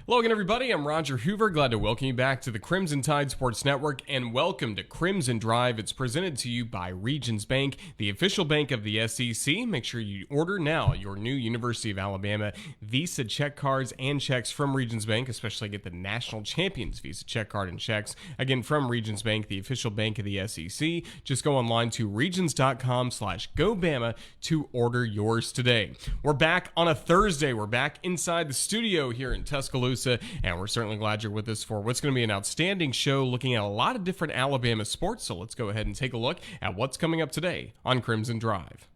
Hello again, everybody. I'm Roger Hoover. Glad to welcome you back to the Crimson Tide Sports Network, and welcome to Crimson Drive. It's presented to you by Regions Bank, the official bank of the SEC. Make sure you order now your new University of Alabama Visa check cards and checks from Regions Bank, especially get the National Champions Visa check card and checks, again, from Regions Bank, the official bank of the SEC. Just go online to regions.com/GoBama to order yours today. We're back on a Thursday. We're back inside the studio here in Tuscaloosa, and we're certainly glad you're with us for what's going to be an outstanding show looking at a lot of different Alabama sports. So let's go ahead and take a look at what's coming up today on Crimson Drive.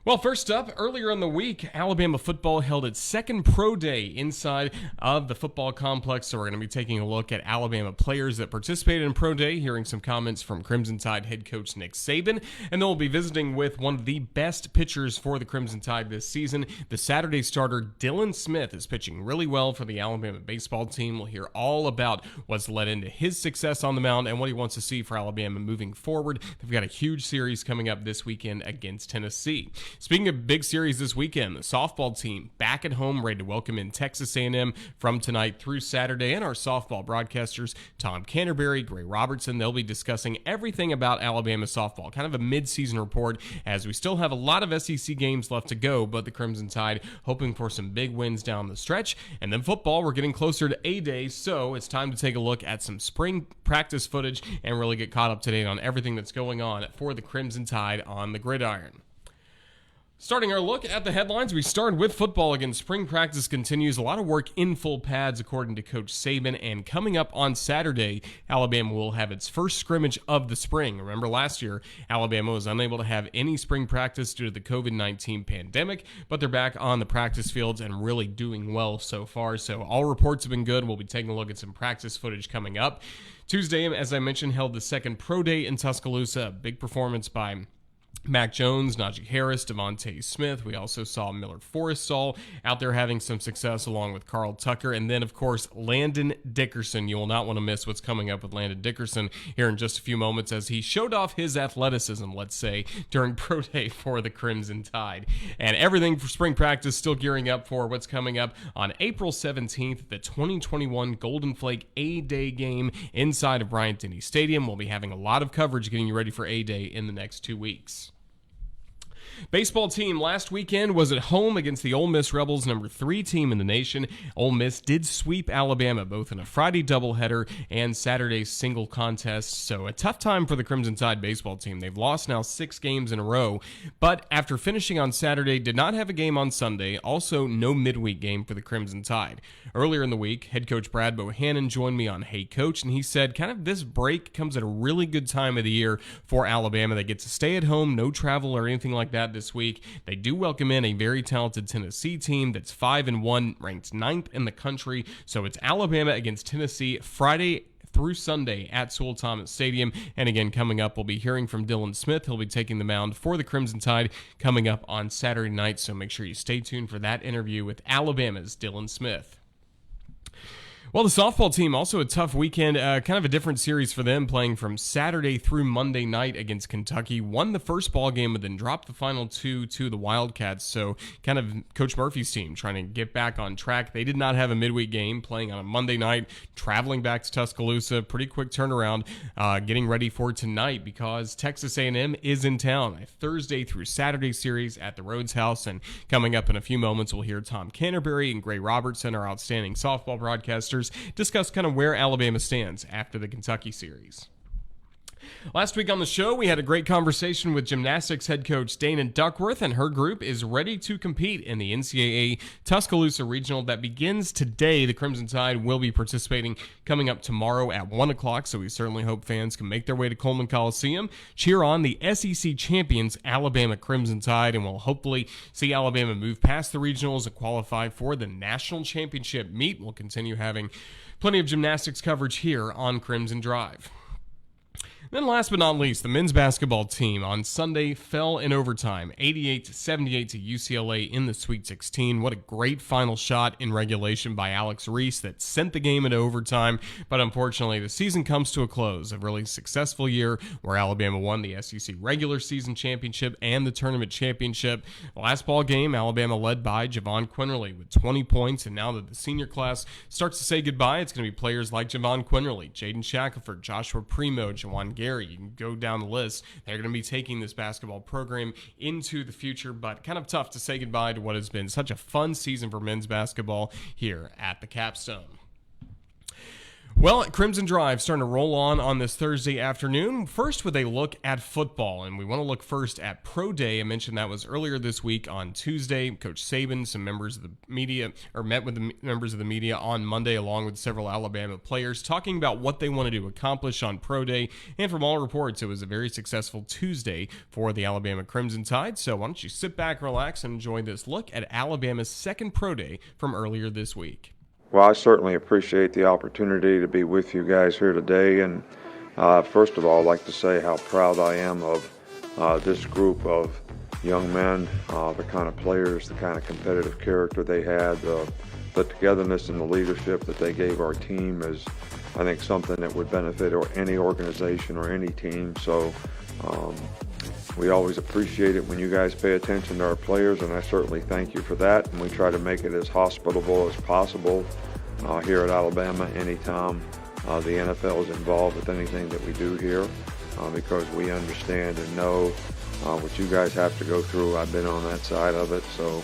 Well, first up, earlier in the week, Alabama football held its second pro day inside of the football complex. So we're going to be taking a look at Alabama players that participated in pro day, hearing some comments from Crimson Tide head coach Nick Saban, and then we'll be visiting with one of the best pitchers for the Crimson Tide this season. The Saturday starter, Dylan Smith, is pitching really well for the Alabama baseball team. We'll hear all about what's led into his success on the mound and what he wants to see for Alabama moving forward. They've got a huge series coming up this weekend against Tennessee. Speaking of big series this weekend, the softball team back at home, ready to welcome in Texas A&M from tonight through Saturday, and our softball broadcasters, Tom Canterbury, Gray Robertson, they'll be discussing everything about Alabama softball, kind of a mid-season report, as we still have a lot of SEC games left to go, but the Crimson Tide hoping for some big wins down the stretch. And then football, we're getting closer to A-Day, so it's time to take a look at some spring practice footage and really get caught up to date on everything that's going on for the Crimson Tide on the gridiron. Starting our look at the headlines, we start with football. Again, spring practice continues. A lot of work in full pads, according to Coach Saban. And coming up on Saturday, Alabama will have its first scrimmage of the spring. Remember, last year, Alabama was unable to have any spring practice due to the COVID-19 pandemic, but they're back on the practice fields and really doing well so far. So all reports have been good. We'll be taking a look at some practice footage coming up. Tuesday, as I mentioned, held the second pro day in Tuscaloosa. A big performance by Mac Jones, Najee Harris, Devontae Smith. We also saw Millard Forrestall out there having some success along with Carl Tucker. And then, of course, Landon Dickerson. You will not want to miss what's coming up with Landon Dickerson here in just a few moments as he showed off his athleticism, let's say, during pro day for the Crimson Tide. And everything for spring practice still gearing up for what's coming up on April 17th, the 2021 Golden Flake A-Day game inside of Bryant-Denny Stadium. We'll be having a lot of coverage getting you ready for A-Day in the next 2 weeks. Baseball team last weekend was at home against the Ole Miss Rebels, number 3 team in the nation. Ole Miss did sweep Alabama both in a Friday doubleheader and Saturday's single contest, so a tough time for the Crimson Tide baseball team. They've lost now 6 games in a row, but after finishing on Saturday, did not have a game on Sunday, also no midweek game for the Crimson Tide. Earlier in the week, head coach Brad Bohannon joined me on Hey Coach, and he said kind of this break comes at a really good time of the year for Alabama. They get to stay at home, no travel or anything like that this week. They do welcome in a very talented Tennessee team that's 5-1, ranked 9th in the country. So it's Alabama against Tennessee Friday through Sunday at Sewell Thomas Stadium. And again, coming up, we'll be hearing from Dylan Smith. He'll be taking the mound for the Crimson Tide coming up on Saturday night. So make sure you stay tuned for that interview with Alabama's Dylan Smith. Well, the softball team, also a tough weekend, kind of a different series for them, playing from Saturday through Monday night against Kentucky. Won the first ball game, but then dropped the final 2 to the Wildcats. So kind of Coach Murphy's team trying to get back on track. They did not have a midweek game, playing on a Monday night, traveling back to Tuscaloosa. Pretty quick turnaround, getting ready for tonight because Texas A&M is in town. A Thursday through Saturday series at the Rhodes House. And coming up in a few moments, we'll hear Tom Canterbury and Gray Robertson, our outstanding softball broadcasters, discuss kind of where Alabama stands after the Kentucky series. Last week on the show, we had a great conversation with gymnastics head coach Dana Duckworth, and her group is ready to compete in the NCAA Tuscaloosa Regional that begins today. The Crimson Tide will be participating coming up tomorrow at 1 o'clock, so we certainly hope fans can make their way to Coleman Coliseum, cheer on the SEC champions, Alabama Crimson Tide, and we'll hopefully see Alabama move past the regionals and qualify for the national championship meet. We'll continue having plenty of gymnastics coverage here on Crimson Drive. Then last but not least, the men's basketball team on Sunday fell in overtime, 88-78 to UCLA in the Sweet 16. What a great final shot in regulation by Alex Reese that sent the game into overtime. But unfortunately, the season comes to a close. A really successful year where Alabama won the SEC regular season championship and the tournament championship. The last ball game, Alabama led by Javon Quinterly with 20 points. And now that the senior class starts to say goodbye, it's going to be players like Javon Quinterly, Jaden Shackelford, Joshua Primo, Jawan Gary. You can go down the list. They're going to be taking this basketball program into the future, but kind of tough to say goodbye to what has been such a fun season for men's basketball here at the Capstone. Well, Crimson Drive starting to roll on this Thursday afternoon. First with a look at football, and we want to look first at Pro Day. I mentioned that was earlier this week on Tuesday. Coach Saban, some members of the media, or met with the members of the media on Monday along with several Alabama players, talking about what they wanted to accomplish on Pro Day. And from all reports, it was a very successful Tuesday for the Alabama Crimson Tide. So why don't you sit back, relax, and enjoy this look at Alabama's second Pro Day from earlier this week. Well, I certainly appreciate the opportunity to be with you guys here today. And first of all, I'd like to say how proud I am of this group of young men, the kind of players, the kind of competitive character they had, the togetherness and the leadership that they gave our team is, I think, something that would benefit any organization or any team. So we always appreciate it when you guys pay attention to our players, and I certainly thank you for that. And we try to make it as hospitable as possible here at Alabama anytime the NFL is involved with anything that we do here, because we understand and know what you guys have to go through. I've been on that side of it, so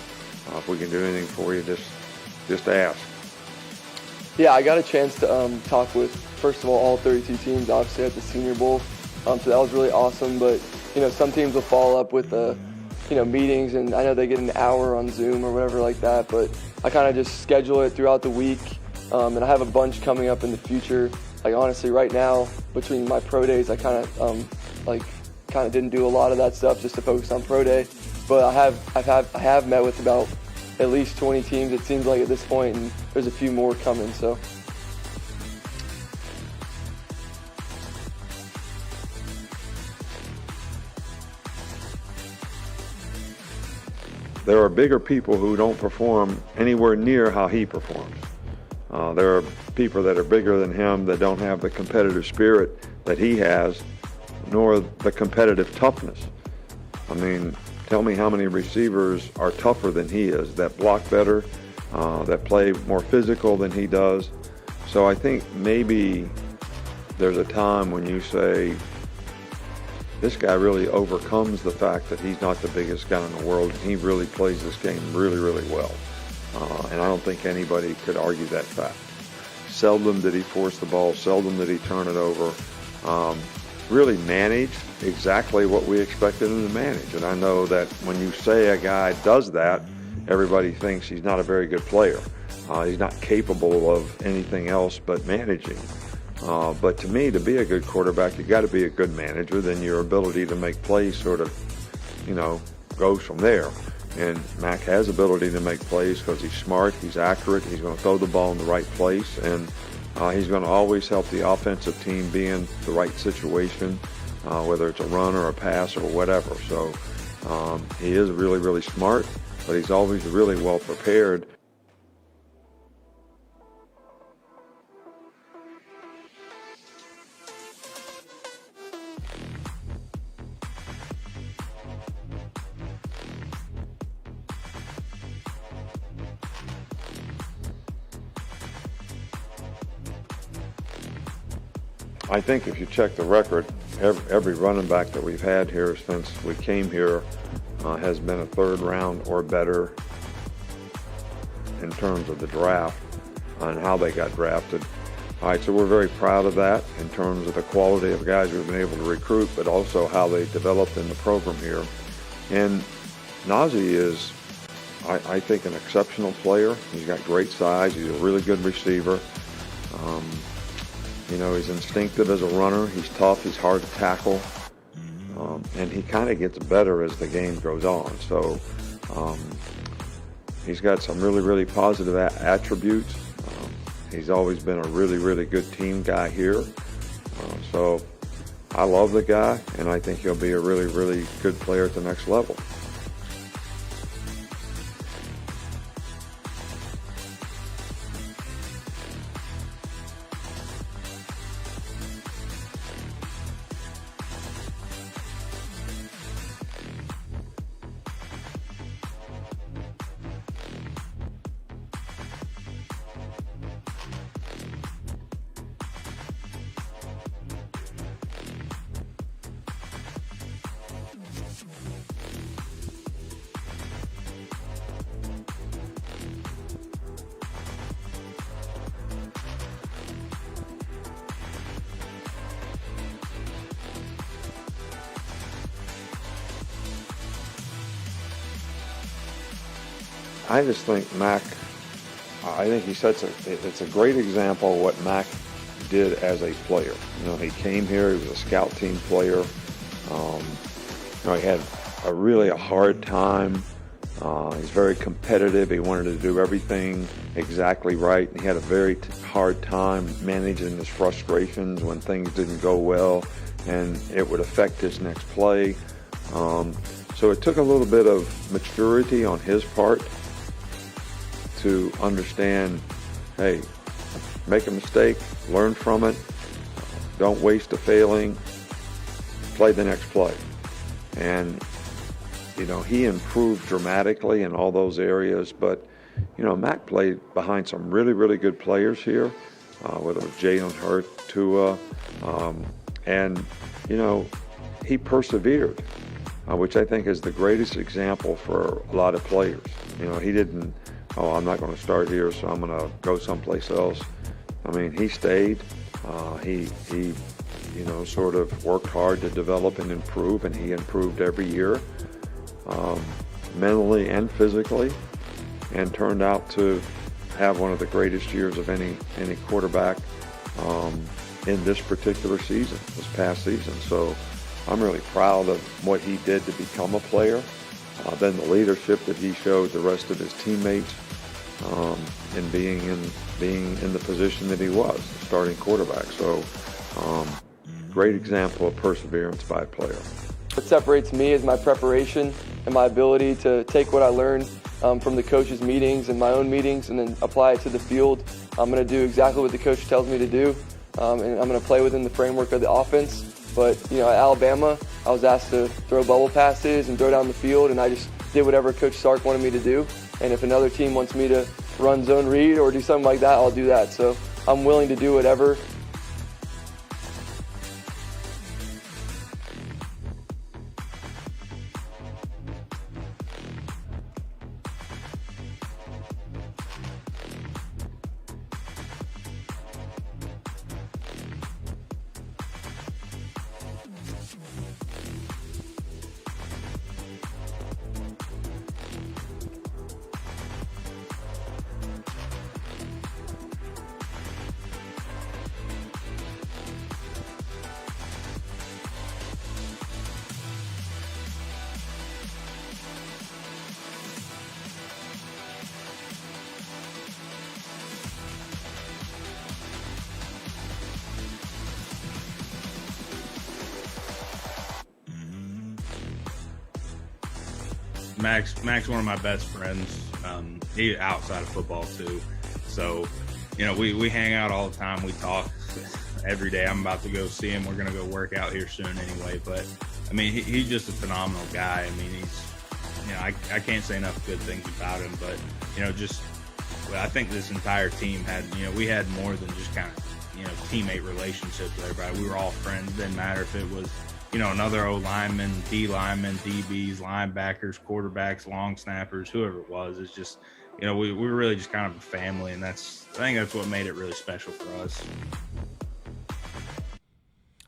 if we can do anything for you, just ask. Yeah, I got a chance to talk with, first of all 32 teams, obviously at the Senior Bowl, so that was really awesome. But some teams will follow up with meetings, and I know they get an hour on Zoom or whatever like that, but I kind of just schedule it throughout the week, and I have a bunch coming up in the future. Like, honestly, right now, between my pro days, I kind of didn't do a lot of that stuff just to focus on pro day, but I have met with about at least 20 teams, it seems like, at this point, and there's a few more coming, so. There are bigger people who don't perform anywhere near how he performs. There are people that are bigger than him that don't have the competitive spirit that he has, nor the competitive toughness. I mean, tell me how many receivers are tougher than he is, that block better, that play more physical than he does. So I think maybe there's a time when you say, this guy really overcomes the fact that he's not the biggest guy in the world, and he really plays this game really, really well. And I don't think anybody could argue that fact. Seldom did he force the ball, seldom did he turn it over. Really managed exactly what we expected him to manage. And I know that when you say a guy does that, everybody thinks he's not a very good player. He's not capable of anything else but managing. But to me, to be a good quarterback, you got to be a good manager. Then your ability to make plays sort of, goes from there. And Mac has ability to make plays because he's smart, he's accurate, he's going to throw the ball in the right place, and he's going to always help the offensive team be in the right situation, whether it's a run or a pass or whatever. So he is really, really smart, but he's always really well prepared. I think if you check the record, every running back that we've had here since we came here has been a third round or better in terms of the draft and how they got drafted. All right, so we're very proud of that in terms of the quality of guys we've been able to recruit, but also how they developed in the program here. And Najee is, I think, an exceptional player. He's got great size. He's a really good receiver. He's instinctive as a runner. He's tough. He's hard to tackle. And he kind of gets better as the game goes on. So he's got some really, really positive attributes. He's always been a really, really good team guy here. So I love the guy, and I think he'll be a really, really good player at the next level. I just think Mac, I think it's a great example of what Mac did as a player. You know, he came here, he was a scout team player. He had a hard time. He's very competitive. He wanted to do everything exactly right. He had a very hard time managing his frustrations when things didn't go well, and it would affect his next play. So it took a little bit of maturity on his part to understand, hey, make a mistake, learn from it, don't waste a failing, play the next play. And, you know, he improved dramatically in all those areas, but, you know, Mac played behind some really, really good players here, whether it was Jalen Hurt, Tua, and, you know, he persevered, which I think is the greatest example for a lot of players. You know, he didn't, I'm not going to start here, so I'm going to go someplace else. I mean, he stayed. He you know, sort of worked hard to develop and improve, and he improved every year, mentally and physically, and turned out to have one of the greatest years of any quarterback in this particular season, this past season. So I'm really proud of what he did to become a player. Then the leadership that he showed the rest of his teammates, in being in the position that he was, starting quarterback. So great example of perseverance by a player. What separates me is my preparation and my ability to take what I learned from the coaches' meetings and my own meetings and then apply it to the field. I'm going to do exactly what the coach tells me to do, and I'm going to play within the framework of the offense. But, you know, at Alabama, I was asked to throw bubble passes and throw down the field, and I just did whatever Coach Sark wanted me to do. And if another team wants me to run zone read or do something like that, I'll do that. So I'm willing to do whatever. Mac's one of my best friends. He outside of football too. So, you know, we hang out all the time. We talk every day. I'm about to go see him. We're gonna go work out here soon anyway. But I mean, he's just a phenomenal guy. I mean, he's, you know, I can't say enough good things about him. But, you know, I think this entire team had, you know, we had more than just kind of, you know, teammate relationships with everybody. We were all friends. Didn't matter if it was, you know, another O lineman, D linemen, DBs, linebackers, quarterbacks, long snappers, whoever it was. It's just, you know, we were really just kind of a family, and I think that's what made it really special for us.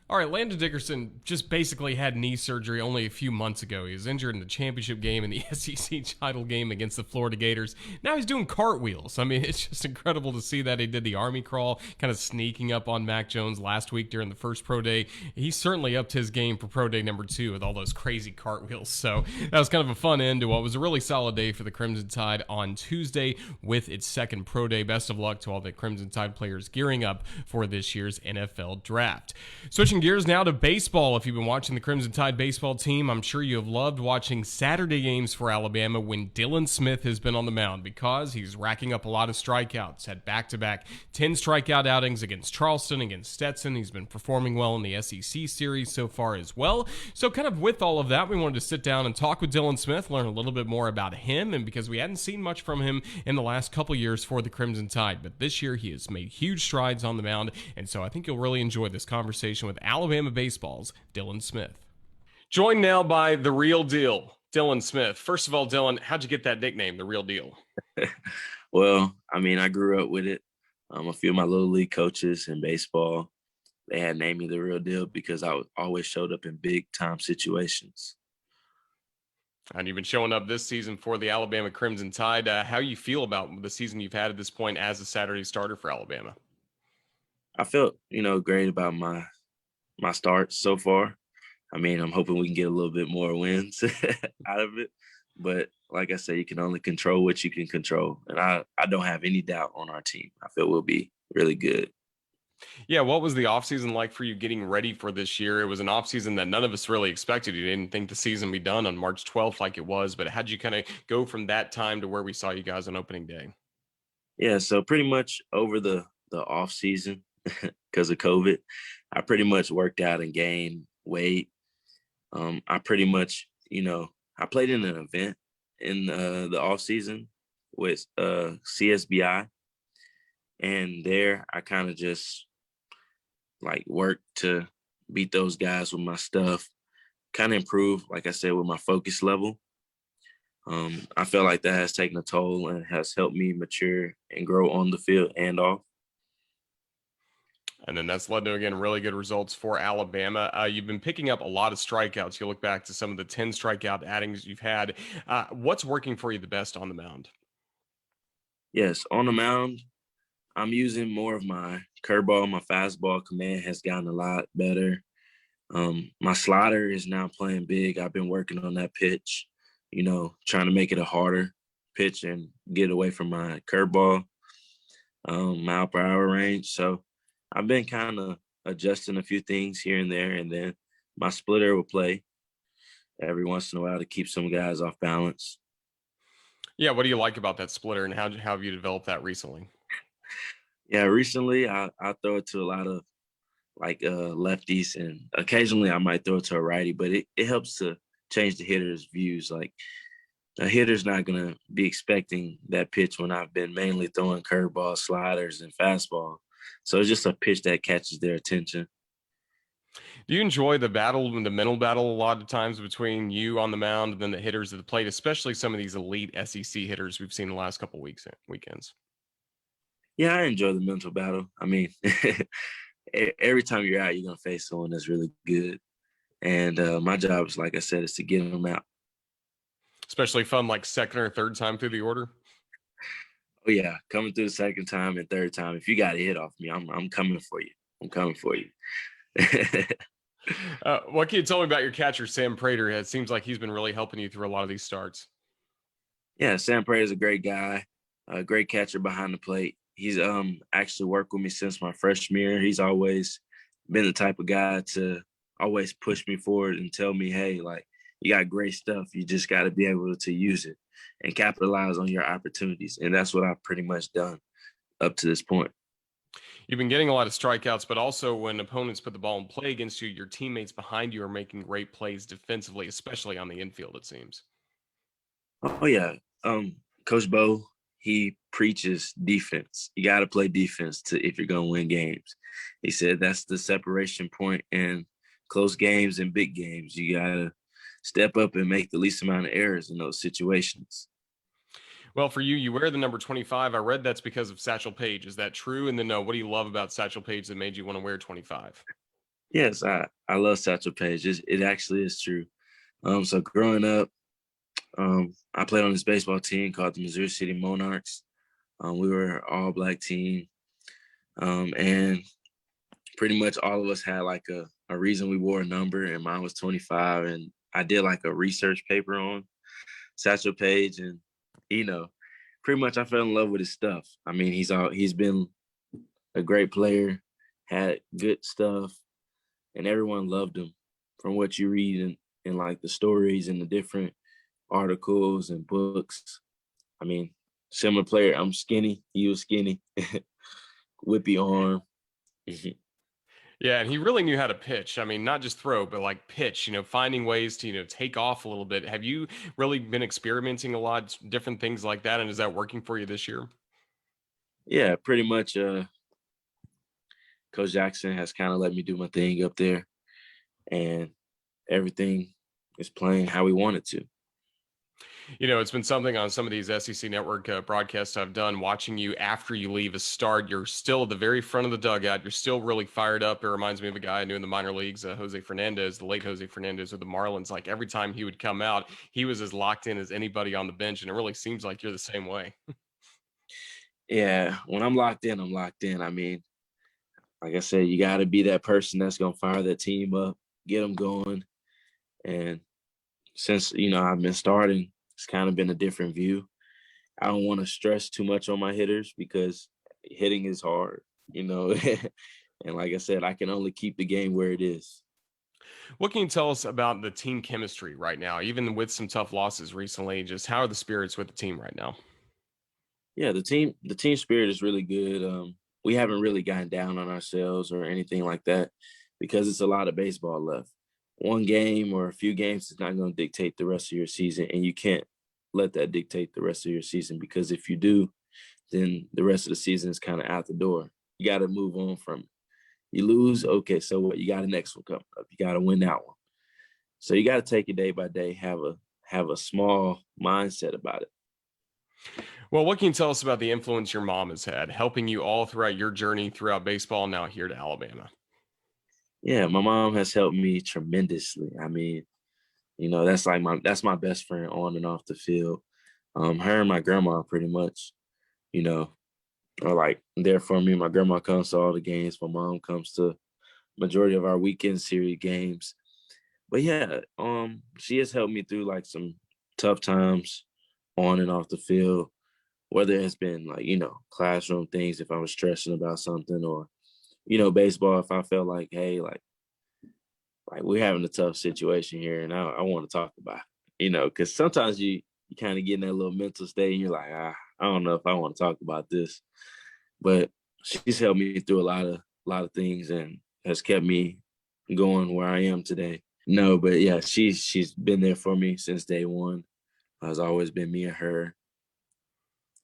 All right, Landon Dickerson just basically had knee surgery only a few months ago. He was injured in the championship game and the SEC title game against the Florida Gators. Now he's doing cartwheels. I mean, it's just incredible to see that he did the Army crawl, kind of sneaking up on Mac Jones last week during the first pro day. He certainly upped his game for pro day number 2 with all those crazy cartwheels. So that was kind of a fun end to what was a really solid day for the Crimson Tide on Tuesday with its second pro day. Best of luck to all the Crimson Tide players gearing up for this year's NFL draft. Switching Switching gears now to baseball. If you've been watching the Crimson Tide baseball team, I'm sure you have loved watching Saturday games for Alabama when Dylan Smith has been on the mound because he's racking up a lot of strikeouts. Had back-to-back 10 strikeout outings against Charleston, against Stetson. He's been performing well in the SEC series so far as well. So kind of with all of that, we wanted to sit down and talk with Dylan Smith, learn a little bit more about him, and because we hadn't seen much from him in the last couple years for the Crimson Tide, but this year he has made huge strides on the mound, and so I think you'll really enjoy this conversation with Alabama baseball's Dylan Smith. Joined now by the real deal, Dylan Smith. First of all, Dylan, how'd you get that nickname, the real deal? Well, I mean, I grew up with it. A few of my little league coaches in baseball, they had named me the real deal because I always showed up in big time situations. And you've been showing up this season for the Alabama Crimson Tide. How you feel about the season you've had at this point as a Saturday starter for Alabama? I felt, great about my start so far. I mean, I'm hoping we can get a little bit more wins out of it. But like I said, you can only control what you can control. And I don't have any doubt on our team. I feel we'll be really good. Yeah, what was the offseason like for you getting ready for this year? It was an offseason that none of us really expected. You didn't think the season would be done on March 12th like it was, but how'd you kind of go from that time to where we saw you guys on opening day? Yeah, so pretty much over the off season, because of COVID, I pretty much worked out and gained weight. I pretty much, I played in an event in the off season with CSBI, and there I kind of just worked to beat those guys with my stuff, kind of improve, like I said, with my focus level. I feel like that has taken a toll and has helped me mature and grow on the field and off. And then that's led to, again, really good results for Alabama. You've been picking up a lot of strikeouts. You look back to some of the 10 strikeout outings you've had. What's working for you the best on the mound? Yes, on the mound, I'm using more of my curveball. My fastball command has gotten a lot better. My slider is now playing big. I've been working on that pitch, trying to make it a harder pitch and get away from my curveball mile per hour range. So I've been kind of adjusting a few things here and there, and then my splitter will play every once in a while to keep some guys off balance. Yeah, what do you like about that splitter, and how have you developed that recently? Yeah, recently I throw it to a lot of lefties, and occasionally I might throw it to a righty, but it helps to change the hitter's views. Like, a hitter's not going to be expecting that pitch when I've been mainly throwing curveballs, sliders, and fastball. So it's just a pitch that catches their attention. Do you enjoy the battle and the mental battle a lot of times between you on the mound and then the hitters at the plate, especially some of these elite SEC hitters we've seen the last couple of weekends? Yeah, I enjoy the mental battle. I mean, every time you're out, you're going to face someone that's really good. And my job is, like I said, is to get them out. Especially fun like second or third time through the order? Oh, yeah. Coming through the second time and third time. If you got a hit off me, I'm coming for you. I'm coming for you. What can you tell me about your catcher, Sam Prater? It seems like he's been really helping you through a lot of these starts. Yeah, Sam Prater is a great guy, a great catcher behind the plate. He's actually worked with me since my freshman year. He's always been the type of guy to always push me forward and tell me, hey, you got great stuff. You just got to be able to use it and capitalize on your opportunities. And that's what I've pretty much done up to this point. You've been getting a lot of strikeouts, but also when opponents put the ball in play against you, your teammates behind you are making great plays defensively, especially on the infield, it seems. Oh, yeah. Coach Bo, he preaches defense. You got to play defense if you're going to win games. He said that's the separation point in close games and big games. You got to step up and make the least amount of errors in those situations. Well, for you, you wear the number 25. I read that's because of Satchel Paige. Is that true? And then what do you love about Satchel Paige that made you want to wear 25? Yes, I love Satchel Paige. It actually is true. So growing up, I played on this baseball team called the Missouri City Monarchs. We were an all-black team. And pretty much all of us had a reason we wore a number, and mine was 25. And I did a research paper on Satchel Paige, and pretty much I fell in love with his stuff. I mean, he's been a great player, had good stuff, and everyone loved him from what you read in like the stories and the different articles and books. I mean, similar player. I'm skinny. He was skinny. Whippy arm. Yeah, and he really knew how to pitch. I mean, not just throw, but like pitch, finding ways to, take off a little bit. Have you really been experimenting a lot, different things like that? And is that working for you this year? Yeah, pretty much. Coach Jackson has kind of let me do my thing up there, and everything is playing how we want it to. It's been something on some of these SEC Network broadcasts I've done, watching you after you leave a start. You're still at the very front of the dugout. You're still really fired up. It reminds me of a guy I knew in the minor leagues, Jose Fernandez, the late Jose Fernandez with the Marlins. Like every time he would come out, he was as locked in as anybody on the bench. And it really seems like you're the same way. Yeah, when I'm locked in, I'm locked in. I mean, like I said, you got to be that person that's going to fire that team up, get them going. And since, I've been starting, it's kind of been a different view. I don't want to stress too much on my hitters because hitting is hard, And like I said, I can only keep the game where it is. What can you tell us about the team chemistry right now, even with some tough losses recently? Just how are the spirits with the team right now? Yeah, the team spirit is really good. We haven't really gotten down on ourselves or anything like that because it's a lot of baseball left. One game or a few games is not going to dictate the rest of your season, and you can't let that dictate the rest of your season because if you do, then the rest of the season is kind of out the door. You got to move on from it. You lose, okay, so what? You got a next one coming up. You got to win that one. So you got to take it day by day. Have a small mindset about it. Well, what can you tell us about the influence your mom has had, helping you all throughout your journey throughout baseball, now here to Alabama? Yeah, my mom has helped me tremendously. I mean, that's my best friend on and off the field. Her and my grandma pretty much, you know, are like there for me. My grandma comes to all the games. My mom comes to majority of our weekend series games. But yeah, she has helped me through like some tough times on and off the field, whether it's been like, classroom things if I was stressing about something or, baseball if I felt like, hey, like we're having a tough situation here and I want to talk about it, because sometimes you kind of get in that little mental state and you're like, I don't know if I want to talk about this. But she's helped me through a lot of things and has kept me going where I am today. No, but yeah, she's been there for me since day one. It's always been me and her,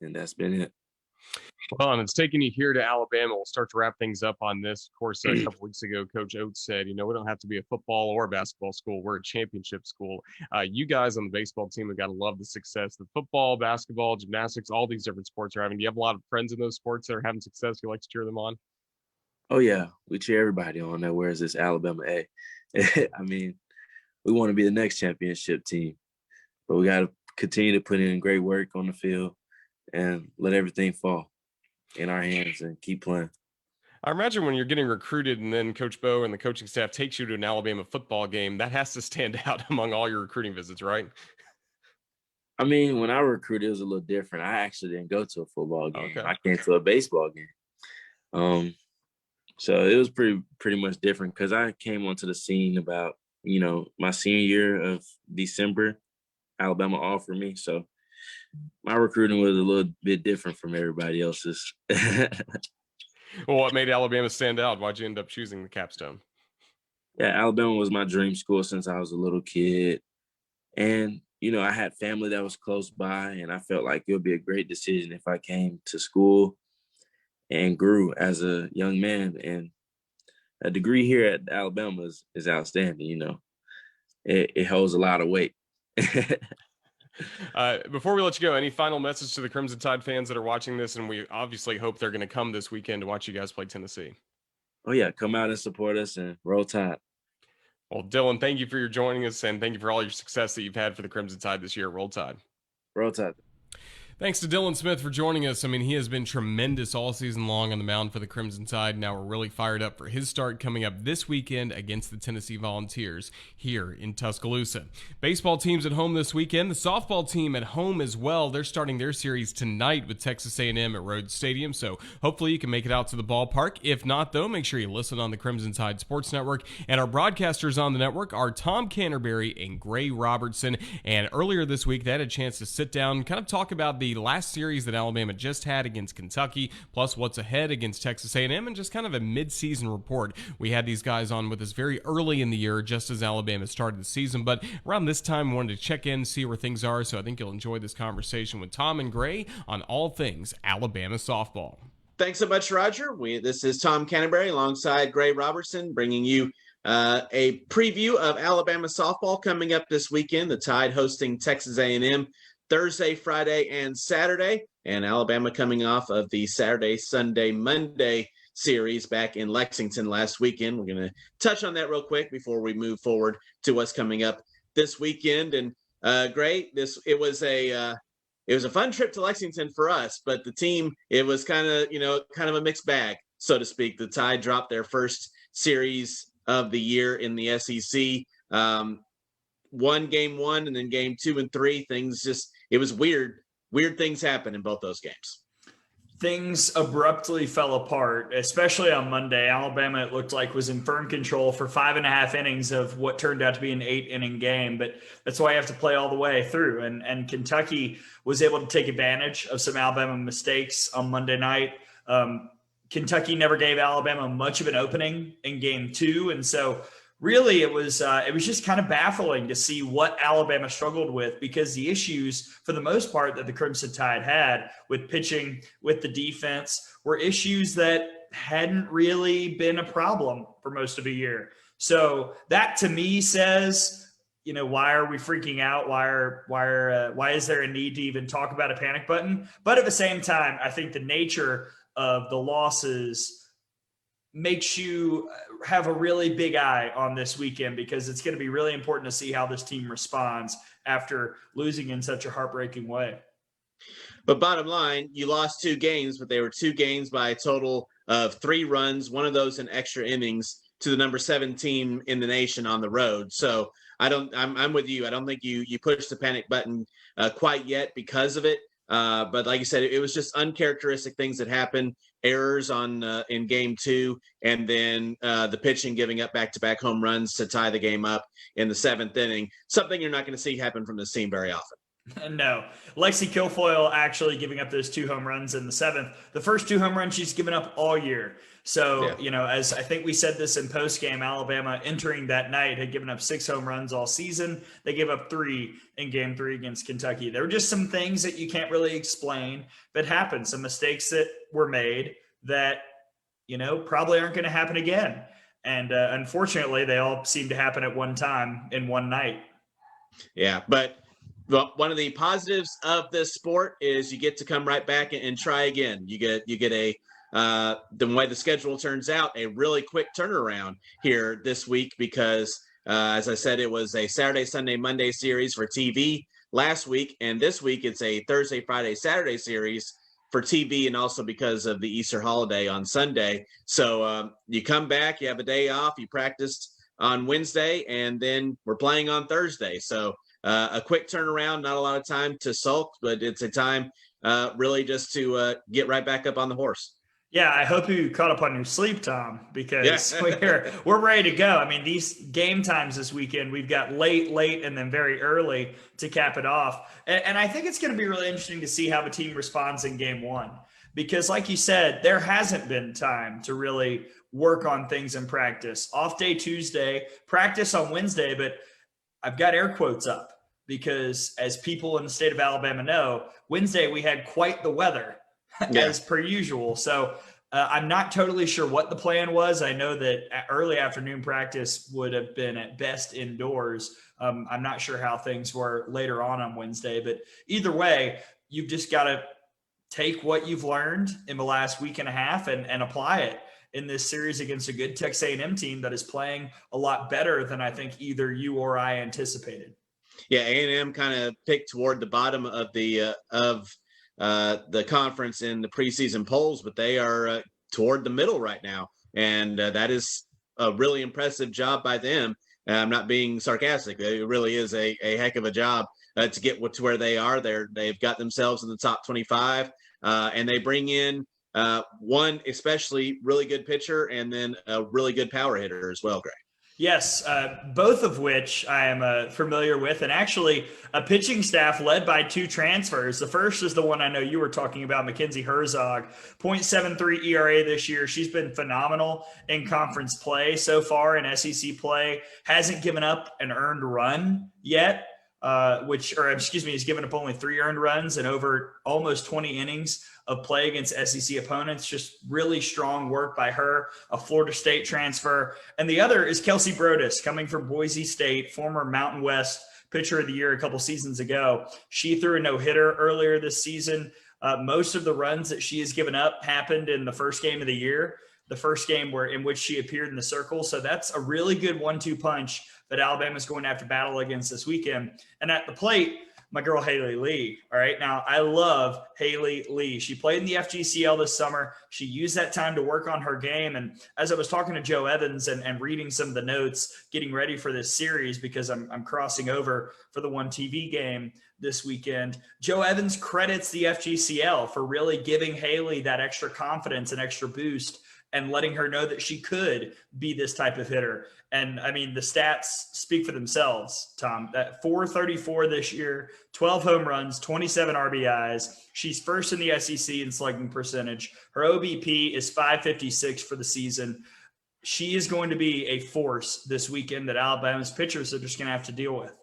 and that's been it. Well, and it's taking you here to Alabama. We'll start to wrap things up on this. Of course, a couple weeks ago, Coach Oates said, we don't have to be a football or basketball school. We're a championship school. You guys on the baseball team have got to love the success that football, basketball, gymnastics, all these different sports are having. Do you have a lot of friends in those sports that are having success? You like to cheer them on? Oh yeah, we cheer everybody on that wears this Alabama A. I mean, we want to be the next championship team, but we got to continue to put in great work on the field and let everything fall in our hands and keep playing. I imagine when you're getting recruited and then Coach Bo and the coaching staff takes you to an Alabama football game, that has to stand out among all your recruiting visits, right? I mean, when I recruited, it was a little different. I actually didn't go to a football game. Okay. I came to a baseball game. So it was pretty much different because I came onto the scene about, my senior year of December. Alabama offered me. So my recruiting was a little bit different from everybody else's. Well, what made Alabama stand out? Why'd you end up choosing the capstone? Yeah, Alabama was my dream school since I was a little kid. And, I had family that was close by, and I felt like it would be a great decision if I came to school and grew as a young man. And a degree here at Alabama is outstanding, It holds a lot of weight. Before we let you go, any final message to the Crimson Tide fans that are watching this? And we obviously hope they're going to come this weekend to watch you guys play Tennessee. Oh, yeah. Come out and support us and roll Tide. Well, Dylan, thank you for your joining us and thank you for all your success that you've had for the Crimson Tide this year. Roll Tide. Roll Tide. Thanks to Dylan Smith for joining us. I mean, he has been tremendous all season long on the mound for the Crimson Tide. Now we're really fired up for his start coming up this weekend against the Tennessee Volunteers here in Tuscaloosa. Baseball teams at home this weekend. The softball team at home as well. They're starting their series tonight with Texas A&M at Rhodes Stadium, so hopefully you can make it out to the ballpark. If not, though, make sure you listen on the Crimson Tide Sports Network. And our broadcasters on the network are Tom Canterbury and Gray Robertson. And earlier this week, they had a chance to sit down and kind of talk about the last series that Alabama just had against Kentucky, plus what's ahead against Texas A&M, and just kind of a mid-season report. We had these guys on with us very early in the year, just as Alabama started the season, but around this time, we wanted to check in, see where things are, so I think you'll enjoy this conversation with Tom and Gray on all things Alabama softball. Thanks so much, Roger. This is Tom Canterbury alongside Gray Robertson, bringing you a preview of Alabama softball coming up this weekend. The Tide hosting Texas A&M Thursday, Friday, and Saturday, and Alabama coming off of the Saturday, Sunday, Monday series back in Lexington last weekend. We're going to touch on that real quick before we move forward to what's coming up this weekend. And Gray, it was a fun trip to Lexington for us, but the team, it was kind of a mixed bag, so to speak. The Tide dropped their first series of the year in the SEC. Won game 1, and then game 2 and 3, it was weird things happened in both those games. Things abruptly fell apart, especially on Monday. Alabama, it looked like, was in firm control for 5.5 innings of what turned out to be an 8-inning game, but that's why you have to play all the way through. And Kentucky was able to take advantage of some Alabama mistakes on Monday night. Kentucky never gave Alabama much of an opening in game 2, and so really, it was just kind of baffling to see what Alabama struggled with, because the issues, for the most part, that the Crimson Tide had with pitching, with the defense, were issues that hadn't really been a problem for most of a year. So that, to me, says, why are we freaking out? Why is there a need to even talk about a panic button? But at the same time, I think the nature of the losses makes you have a really big eye on this weekend, because it's going to be really important to see how this team responds after losing in such a heartbreaking way. But bottom line, you lost 2 games, but they were 2 games by a total of 3 runs, one of those in extra innings, to the number 7 team in the nation on the road. So I'm with you. I don't think you pushed the panic button quite yet because of it. But like you said, it was just uncharacteristic things that happened, errors in game 2, and then the pitching giving up back-to-back home runs to tie the game up in the 7th inning, something you're not going to see happen from this team very often. No. Lexi Kilfoyle actually giving up those 2 home runs in the 7th. The first 2 home runs she's given up all year. So, as I think we said this in postgame, Alabama entering that night had given up 6 home runs all season. They gave up 3 in game 3 against Kentucky. There were just some things that you can't really explain that happened, some mistakes that were made that, probably aren't going to happen again. And unfortunately, they all seem to happen at one time in one night. Yeah, but one of the positives of this sport is you get to come right back and try again. You get the way the schedule turns out, a really quick turnaround here this week, because as I said, it was a Saturday, Sunday, Monday series for TV last week, and this week it's a Thursday, Friday, Saturday series for TV, and also because of the Easter holiday on Sunday. So you come back, you have a day off, you practiced on Wednesday, and then we're playing on Thursday. So a quick turnaround, not a lot of time to sulk, but it's a time really just to get right back up on the horse. Yeah, I hope you caught up on your sleep, Tom, because we're ready to go. I mean, these game times this weekend, we've got late, and then very early to cap it off. And I think it's going to be really interesting to see how the team responds in game 1, because like you said, there hasn't been time to really work on things in practice. Off day Tuesday, practice on Wednesday, but I've got air quotes up, because as people in the state of Alabama know, Wednesday we had quite the weather. As per usual. So I'm not totally sure what the plan was. I know that early afternoon practice would have been at best indoors. I'm not sure how things were later on Wednesday, but either way, you've just got to take what you've learned in the last week and a half and apply it in this series against a good Texas A&M team that is playing a lot better than I think either you or I anticipated. Yeah, A&M kind of picked toward the bottom of the conference in the preseason polls, but they are toward the middle right now. And that is a really impressive job by them. I'm not being sarcastic. It really is a heck of a job to get to where they are. They've got themselves in the top 25, and they bring in one especially really good pitcher and then a really good power hitter as well, Greg. Yes, both of which I am familiar with, and actually a pitching staff led by 2 transfers. The first is the one I know you were talking about, Mackenzie Herzog, 0.73 ERA this year. She's been phenomenal in conference play so far, in SEC play. Hasn't given up an earned run yet, has given up only 3 earned runs in over almost 20 innings of play against SEC opponents. Just really strong work by her, a Florida State transfer. And the other is Kelsey Brodus, coming from Boise State, former Mountain West Pitcher of the Year a couple seasons ago. She threw a no-hitter earlier this season. Most of the runs that she has given up happened in the first game of the year, the first game in which she appeared in the circle. So that's a really good 1-2 punch that Alabama's going to have to battle against this weekend. And at the plate, my girl Haley Lee. All right. Now, I love Haley Lee. She played in the FGCL this summer. She used that time to work on her game. And as I was talking to Joe Evans and reading some of the notes, getting ready for this series, because I'm crossing over for the 1 TV game this weekend, Joe Evans credits the FGCL for really giving Haley that extra confidence and extra boost and letting her know that she could be this type of hitter. And I mean, the stats speak for themselves, Tom. That 434 this year, 12 home runs, 27 RBIs. She's first in the SEC in slugging percentage. Her OBP is 556 for the season. She is going to be a force this weekend that Alabama's pitchers are just going to have to deal with.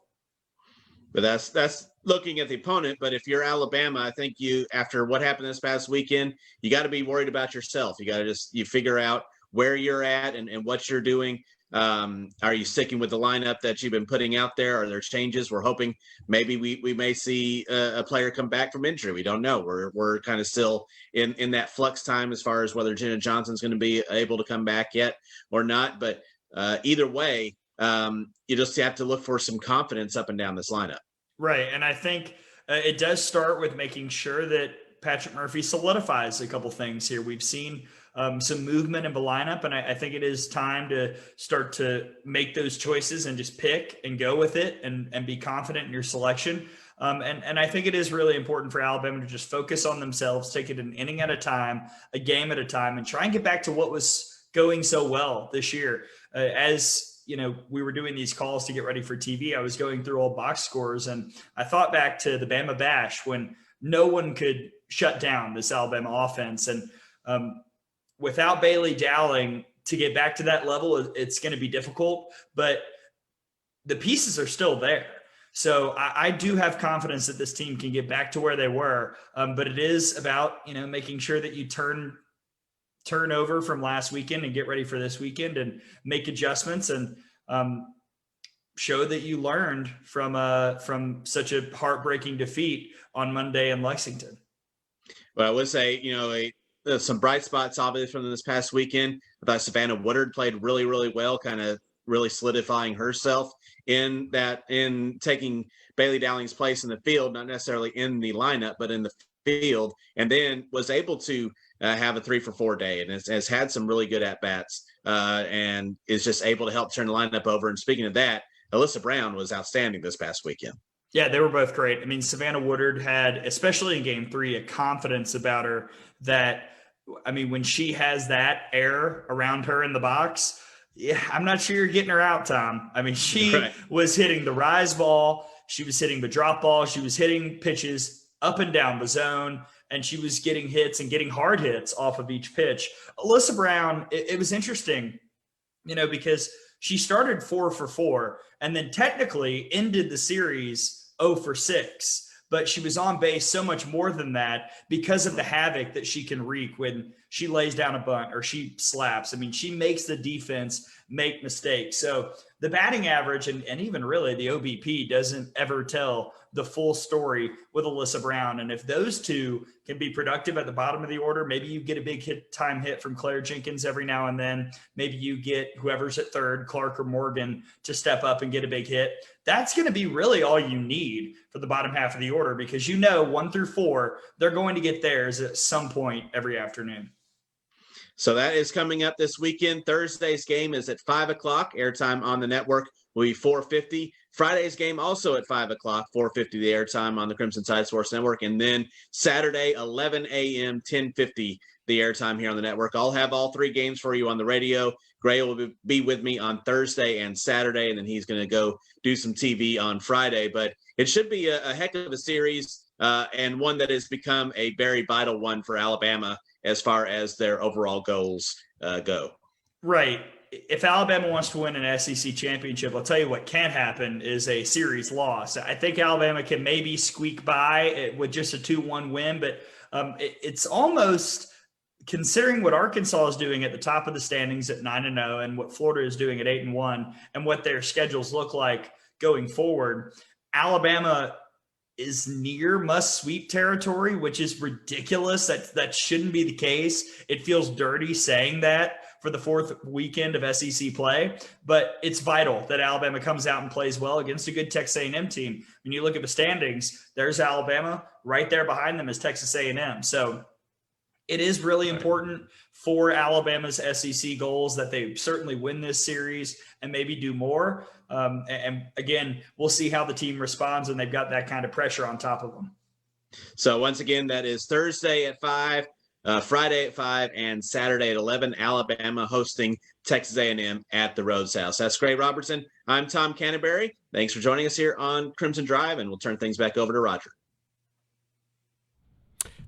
But that's looking at the opponent. But if you're Alabama, I think after what happened this past weekend, you got to be worried about yourself. You got to you figure out where you're at and what you're doing. Are you sticking with the lineup that you've been putting out there? Are there changes? We're hoping maybe we may see a player come back from injury. We don't know. We're kind of still in that flux time as far as whether Jenna Johnson's going to be able to come back yet or not. But either way, you just have to look for some confidence up and down this lineup. Right. And I think it does start with making sure that Patrick Murphy solidifies a couple things here. We've seen some movement in the lineup, and I think it is time to start to make those choices and just pick and go with it and be confident in your selection. And I think it is really important for Alabama to just focus on themselves, take it an inning at a time, a game at a time, and try and get back to what was going so well this year. As you know, we were doing these calls to get ready for TV. I was going through old box scores, and I thought back to the Bama Bash when no one could shut down this Alabama offense. And without Bailey Dowling, to get back to that level, it's going to be difficult, but the pieces are still there. So I do have confidence that this team can get back to where they were. But it is about, making sure that you turn over from last weekend and get ready for this weekend and make adjustments and show that you learned from such a heartbreaking defeat on Monday in Lexington. Well, I would say, some bright spots obviously from this past weekend. I thought Savannah Woodard played really, really well, kind of really solidifying herself in taking Bailey Dowling's place in the field, not necessarily in the lineup, but in the field, and then was able to have a 3-for-4 day and has had some really good at-bats and is just able to help turn the lineup over. And speaking of that, Alyssa Brown was outstanding this past weekend. Yeah, they were both great. I mean, Savannah Woodard had, especially in Game 3, a confidence about her that, when she has that air around her in the box, yeah, I'm not sure you're getting her out, Tom. She was hitting the rise ball. She was hitting the drop ball. She was hitting pitches up and down the zone, and she was getting hits and getting hard hits off of each pitch. Alyssa Brown, it was interesting, because she started 4-for-4 and then technically ended the series 0-for-6. But she was on base so much more than that because of the havoc that she can wreak when she lays down a bunt or she slaps. She makes the defense make mistakes. So the batting average and even really the OBP doesn't ever tell the full story with Alyssa Brown. And if those two can be productive at the bottom of the order, maybe you get a big time hit from Claire Jenkins every now and then. Maybe you get whoever's at third, Clark or Morgan, to step up and get a big hit. That's going to be really all you need for the bottom half of the order, because 1 through 4, they're going to get theirs at some point every afternoon. So that is coming up this weekend. Thursday's game is at 5 o'clock. Airtime on the network will be 4:50. Friday's game also at 5 o'clock, 4:50 the airtime on the Crimson Tide Sports Network. And then Saturday, 11 a.m., 10:50 the airtime here on the network. I'll have all 3 games for you on the radio. Gray will be with me on Thursday and Saturday, and then he's going to go do some TV on Friday. But it should be a heck of a series, and one that has become a very vital one for Alabama as far as their overall goals go. Right. If Alabama wants to win an SEC championship, I'll tell you what can't happen is a series loss. I think Alabama can maybe squeak by with just a 2-1 win, but it's almost, considering what Arkansas is doing at the top of the standings at 9-0 and what Florida is doing at 8-1 and what their schedules look like going forward, Alabama is near must-sweep territory, which is ridiculous. That shouldn't be the case. It feels dirty saying that for the 4th weekend of SEC play, but it's vital that Alabama comes out and plays well against a good Texas A&M team. When you look at the standings, there's Alabama. Right there behind them is Texas A&M. So it is really important for Alabama's SEC goals that they certainly win this series and maybe do more. And again, we'll see how the team responds when they've got that kind of pressure on top of them. So once again, that is Thursday at 5, Friday at 5, and Saturday at 11. Alabama hosting Texas A&M at the Rhodes House. That's Gray Robertson. I'm Tom Canterbury. Thanks for joining us here on Crimson Drive, and we'll turn things back over to Roger.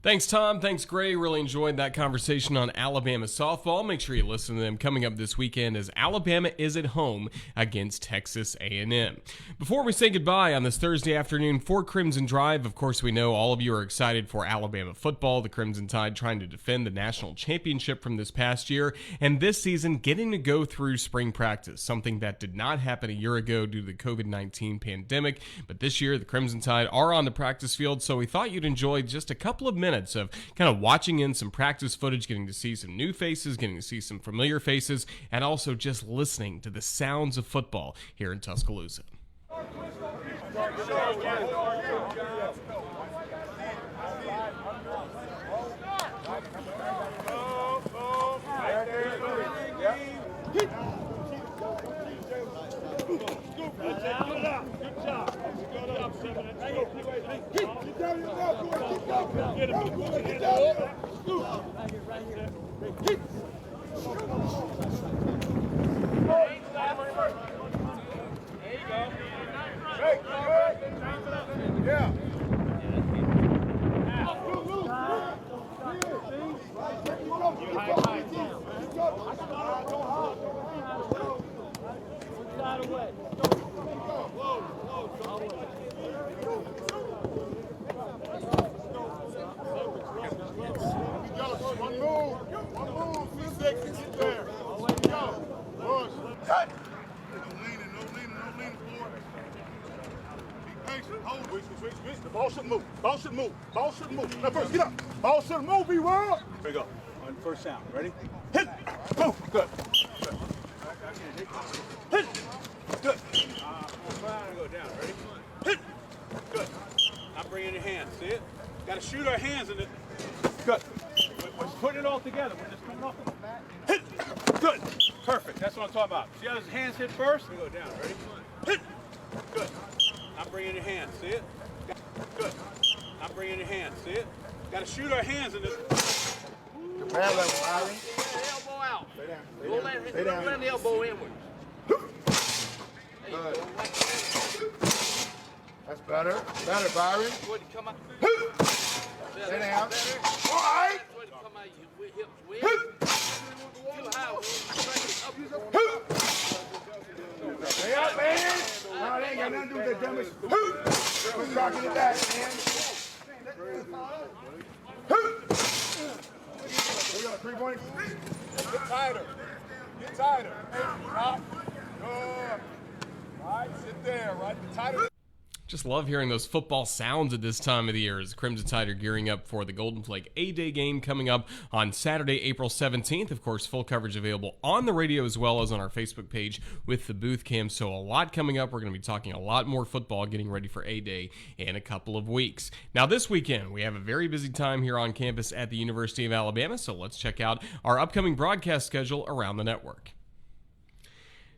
Thanks, Tom. Thanks, Gray. Really enjoyed that conversation on Alabama softball. Make sure you listen to them coming up this weekend as Alabama is at home against Texas A&M. Before we say goodbye on this Thursday afternoon for Crimson Drive, of course, we know all of you are excited for Alabama football, the Crimson Tide trying to defend the national championship from this past year, and this season getting to go through spring practice, something that did not happen a year ago due to the COVID-19 pandemic. But this year, the Crimson Tide are on the practice field, so we thought you'd enjoy just a couple of minutes of kind of watching in some practice footage, getting to see some new faces, getting to see some familiar faces, and also just listening to the sounds of football here in Tuscaloosa. Ball should move. Ball should move. Ball should move. Now first, get up. Ball should move, B-World. Here we go. On first sound. Ready? Hit. Move. Good. Good. Hit. Good. Go down. Ready? Hit. Good. Now bring in your hands. See it? Got to shoot our hands in it. Good. We're putting it all together. We're just coming off the back. Hit. Good. Perfect. That's what I'm talking about. See how his hands hit first? We go down. Ready? Hit. Good. Now bring in your hands. See it? Good. Now bring in your hands. See it? Got to shoot our hands in this. Grab that, Byron. Elbow out. Stay down. Stay down. Let the elbow inward. Good. That's better. Better, Byron. Come out. Stay down. All right. Stay up, man. No, they ain't got nothing to do with that dumbest. We're rocking it back, man. We got a 3-point. Get tighter. Get tighter. Stop. Good. All right, sit there, right? Get tighter. Just love hearing those football sounds at this time of the year as the Crimson Tide are gearing up for the Golden Flake A-Day game coming up on Saturday, April 17th. Of course, full coverage available on the radio as well as on our Facebook page with the booth cam. So a lot coming up. We're going to be talking a lot more football, getting ready for A-Day in a couple of weeks. Now, this weekend, we have a very busy time here on campus at the University of Alabama. So let's check out our upcoming broadcast schedule around the network.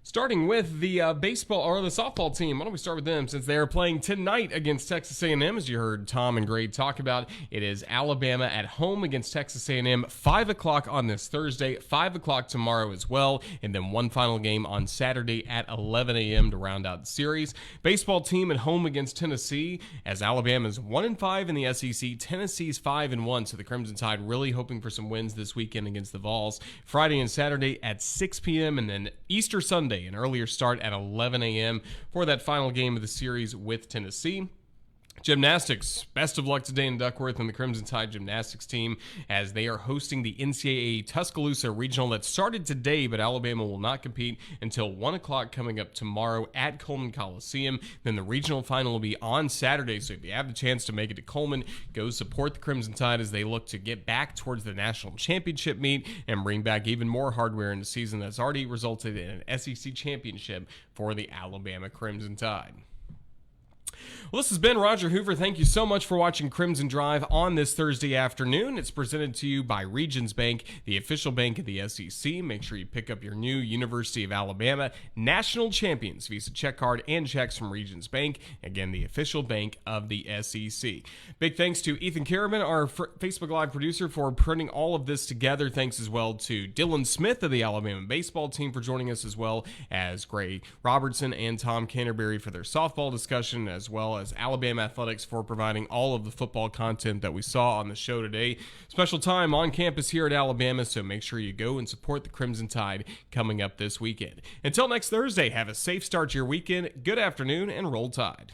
Starting with the baseball or the softball team. Why don't we start with them since they are playing tonight against Texas A&M, as you heard Tom and Gray talk about. It is Alabama at home against Texas A&M, 5 o'clock on this Thursday, 5 o'clock tomorrow as well, and then one final game on Saturday at 11 a.m. to round out the series. Baseball team at home against Tennessee, as Alabama's 1-5 in the SEC, Tennessee's 5-1, so the Crimson Tide really hoping for some wins this weekend against the Vols. Friday and Saturday at 6 p.m., and then Easter Sunday, an earlier start at 11 a.m. for that final game of the series with Tennessee. Gymnastics, best of luck to Dana Duckworth and the Crimson Tide gymnastics team as they are hosting the NCAA Tuscaloosa Regional that started today, but Alabama will not compete until 1 o'clock coming up tomorrow at Coleman Coliseum. Then the regional final will be on Saturday, so if you have the chance to make it to Coleman, go support the Crimson Tide as they look to get back towards the national championship meet and bring back even more hardware in the season that's already resulted in an SEC championship for the Alabama Crimson Tide. Well, this has been Roger Hoover. Thank you so much for watching Crimson Drive on this Thursday afternoon. It's presented to you by Regions Bank, the official bank of the SEC. Make sure you pick up your new University of Alabama National Champions Visa check card and checks from Regions Bank. Again, the official bank of the SEC. Big thanks to Ethan Karaman, our Facebook Live producer, for putting all of this together. Thanks as well to Dylan Smith of the Alabama baseball team for joining us, as well as Gray Robertson and Tom Canterbury for their softball discussion, as well as Alabama Athletics for providing all of the football content that we saw on the show today. Special time on campus here at Alabama, so make sure you go and support the Crimson Tide coming up this weekend. Until next Thursday, have a safe start to your weekend, good afternoon, and roll Tide.